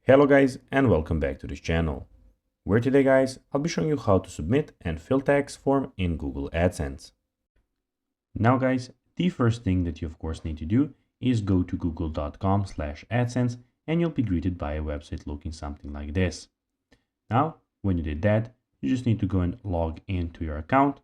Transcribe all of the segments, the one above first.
Hello guys and welcome back to this channel, where today guys I'll be showing you how to submit and fill tax form in Google AdSense. Now guys, the first thing that you of course need to do is go to google.com/AdSense and you'll be greeted by a website looking something like this. Now when you did that, you just need to go and log into your account.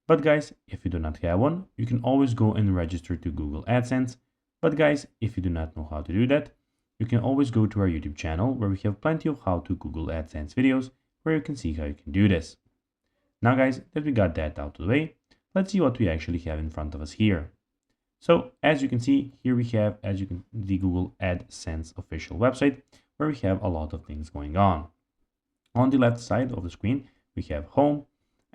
But guys, if you do not have one, you can always go and register to Google AdSense. But guys, if you do not know how to do that, you can always go to our YouTube channel where we have plenty of how to Google AdSense videos where you can see how you can do this. Now guys, that we got that out of the way, let's see what we actually have in front of us here. So as you can see, here we have the Google AdSense official website where we have a lot of things going on. On the left side of the screen, we have home,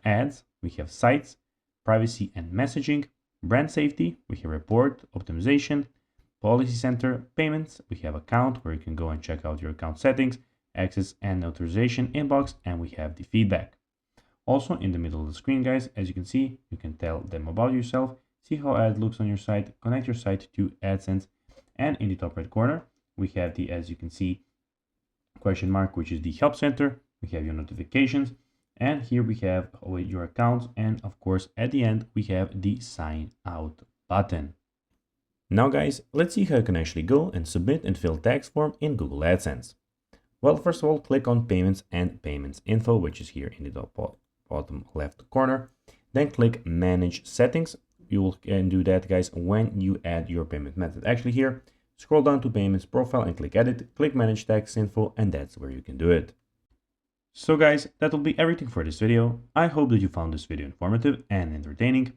ads, we have sites, privacy and messaging, brand safety, we have report, optimization, policy center, payments, we have account where you can go and check out your account settings, access and authorization inbox, and we have the feedback. Also in the middle of the screen guys, as you can see, you can tell them about yourself, see how ad looks on your site, connect your site to AdSense, and in the top right corner, we have the, as you can see, question mark, which is the help center, we have your notifications, and here we have your accounts, and of course at the end we have the sign out button. Now guys, let's see how you can actually go and submit and fill tax form in Google AdSense. Well, first of all, click on payments and payments info, which is here in the bottom left corner. Then click manage settings. You can do that guys when you add your payment method. Actually here, scroll down to payments profile and click edit, click manage tax info, and that's where you can do it. So guys, that will be everything for this video. I hope that you found this video informative and entertaining.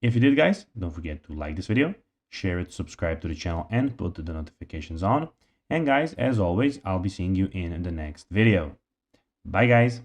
If you did guys, don't forget to like this video, share it, subscribe to the channel, and put the notifications on. And guys, as always, I'll be seeing you in the next video. Bye guys.